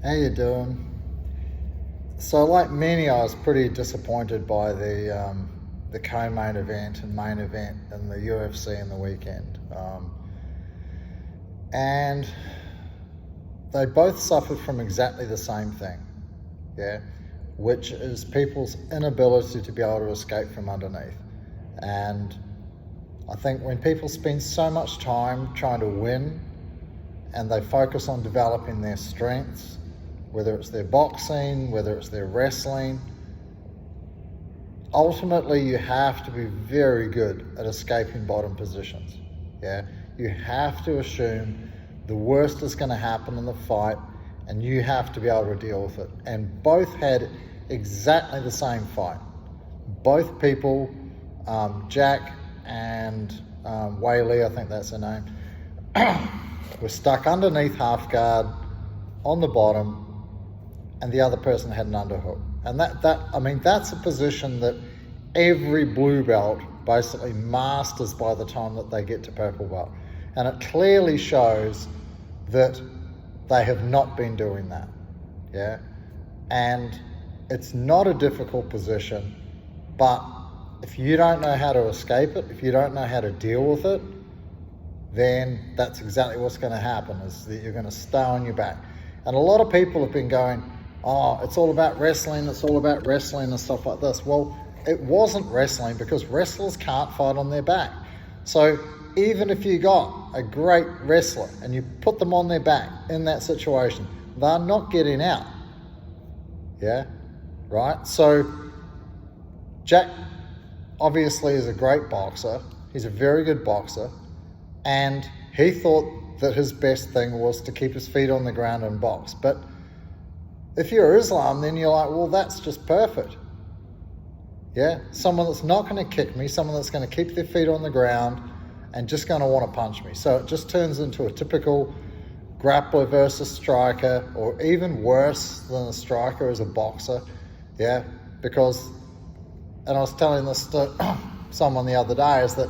How you doing? So, like many, I was pretty disappointed by the co-main event and main event in the UFC in the weekend, and they both suffered from exactly the same thing, yeah, which is people's inability to be able to escape from underneath. And I think when people spend so much time trying to win and they focus on developing their strengths, whether it's their boxing, whether it's their wrestling, ultimately you have to be very good at escaping bottom positions. Yeah, you have to assume the worst is going to happen in the fight and you have to be able to deal with it. And both had exactly the same fight. Both people, Jack and Whaley, I think that's her name, were stuck underneath half guard on the bottom, and the other person had an underhook. And that's a position that every blue belt basically masters by the time that they get to purple belt. And it clearly shows that they have not been doing that. Yeah. And it's not a difficult position, but if you don't know how to escape it, if you don't know how to deal with it, then that's exactly what's going to happen, is that you're going to stay on your back. And a lot of people have been going, oh, it's all about wrestling and stuff like this. Well, it wasn't wrestling, because wrestlers can't fight on their back. So even if you got a great wrestler and you put them on their back in that situation, they're not getting out. Yeah, right? So Jack obviously is a great boxer. He's a very good boxer. And he thought that his best thing was to keep his feet on the ground and box. But if you're Islam, then you're like, well, that's just perfect. Yeah, someone that's not going to kick me, someone that's going to keep their feet on the ground and just going to want to punch me. So it just turns into a typical grappler versus striker, or even worse than a striker as a boxer. Yeah, because, and I was telling this to someone the other day, is that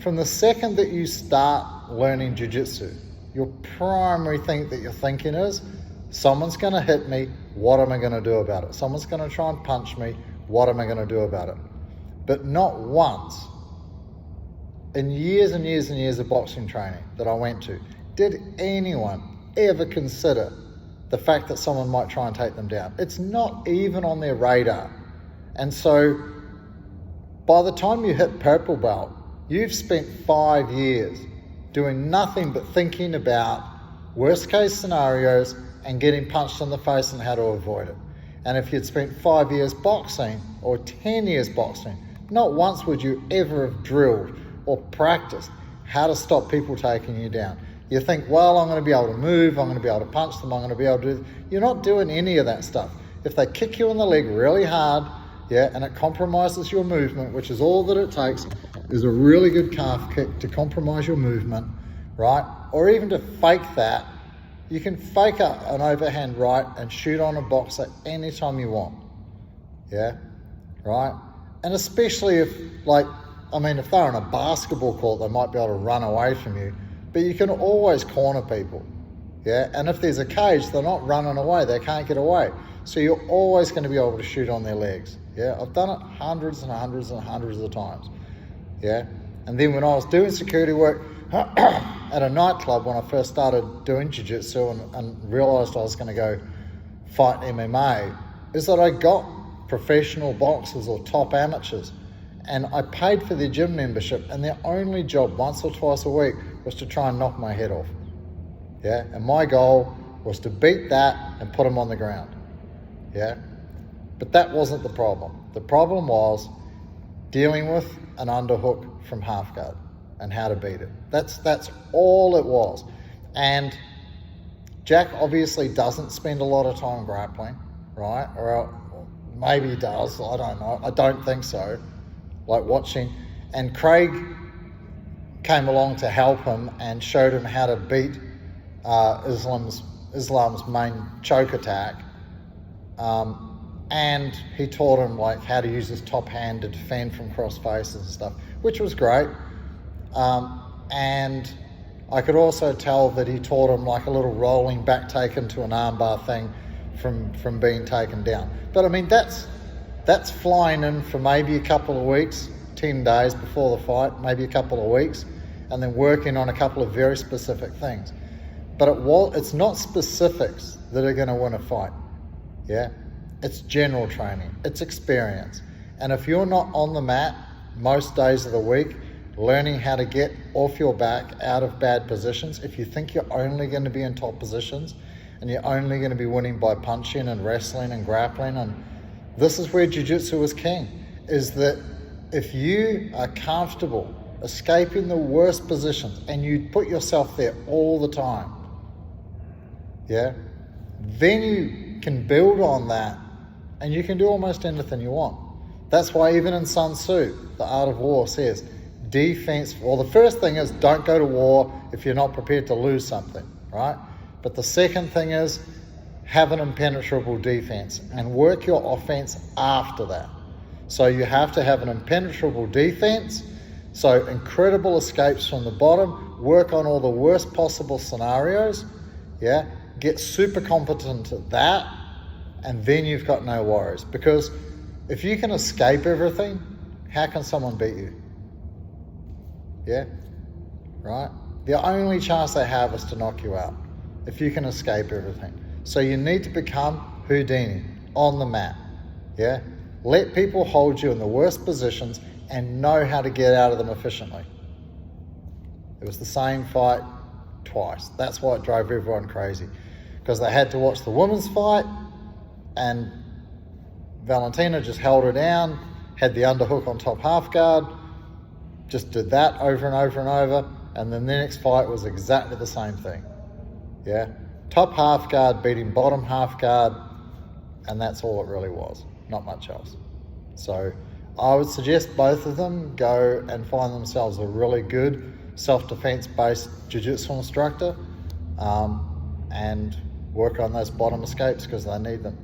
from the second that you start learning jiu-jitsu, your primary thing that you're thinking is, someone's going to hit me, what am I going to do about it? Someone's going to try and punch me, what am I going to do about it? But not once in years and years and years of boxing training that I went to did anyone ever consider the fact that someone might try and take them down. It's not even on their radar. And so by the time you hit purple belt, you've spent 5 years doing nothing but thinking about worst case scenarios and getting punched in the face and how to avoid it. And if you'd spent 5 years boxing or 10 years boxing, not once would you ever have drilled or practiced how to stop people taking you down. You think, well, I'm going to be able to move, I'm going to be able to punch them, I'm going to be able to do this. You're not doing any of that stuff. If they kick you in the leg really hard, yeah, and it compromises your movement, which is all that it takes, is a really good calf kick to compromise your movement, right? Or even to fake that. You can fake an overhand right and shoot on a boxer anytime you want. Yeah, right? And especially if, if they're on a basketball court, they might be able to run away from you, but you can always corner people. Yeah, and if there's a cage, they're not running away, they can't get away. So you're always going to be able to shoot on their legs. Yeah, I've done it hundreds and hundreds and hundreds of times. Yeah, and then when I was doing security work at a nightclub when I first started doing jiu-jitsu and realised I was going to go fight MMA, is that I got professional boxers or top amateurs, and I paid for their gym membership, and their only job once or twice a week was to try and knock my head off. Yeah, and my goal was to beat that and put them on the ground. Yeah, but that wasn't the problem. The problem was dealing with an underhook from half guard and how to beat it. That's all it was. And Jack obviously doesn't spend a lot of time grappling, right? Or maybe he does, I don't know. I don't think so. Like watching. And Craig came along to help him and showed him how to beat Islam's main choke attack. And he taught him how to use his top hand to defend from cross faces and stuff, which was great. And I could also tell that he taught him a little rolling back take into an armbar thing from being taken down. But I mean, that's flying in for maybe a couple of weeks, 10 days before the fight, maybe a couple of weeks, and then working on a couple of very specific things. But it's not specifics that are going to win a fight. Yeah, it's general training, it's experience. And if you're not on the mat most days of the week, learning how to get off your back out of bad positions, if you think you're only going to be in top positions and you're only going to be winning by punching and wrestling and grappling, and this is where jiu-jitsu is king, is that if you are comfortable escaping the worst positions and you put yourself there all the time, yeah, then you can build on that and you can do almost anything you want. That's why even in Sun Tzu, The Art of War says, defense, well, the first thing is don't go to war if you're not prepared to lose something, right? But the second thing is have an impenetrable defense and work your offense after that. So you have to have an impenetrable defense, so incredible escapes from the bottom, work on all the worst possible scenarios, yeah, get super competent at that, and then you've got no worries. Because if you can escape everything, how can someone beat you? Yeah, right? The only chance they have is to knock you out if you can escape everything. So you need to become Houdini on the mat, yeah? Let people hold you in the worst positions and know how to get out of them efficiently. It was the same fight twice. That's why it drove everyone crazy, because they had to watch the women's fight and Valentina just held her down, had the underhook on top half guard, just did that over and over and over, and then the next fight was exactly the same thing. Yeah, top half guard beating bottom half guard, and that's all it really was, not much else. So I would suggest both of them go and find themselves a really good self-defense based jiu-jitsu instructor, and work on those bottom escapes because they need them.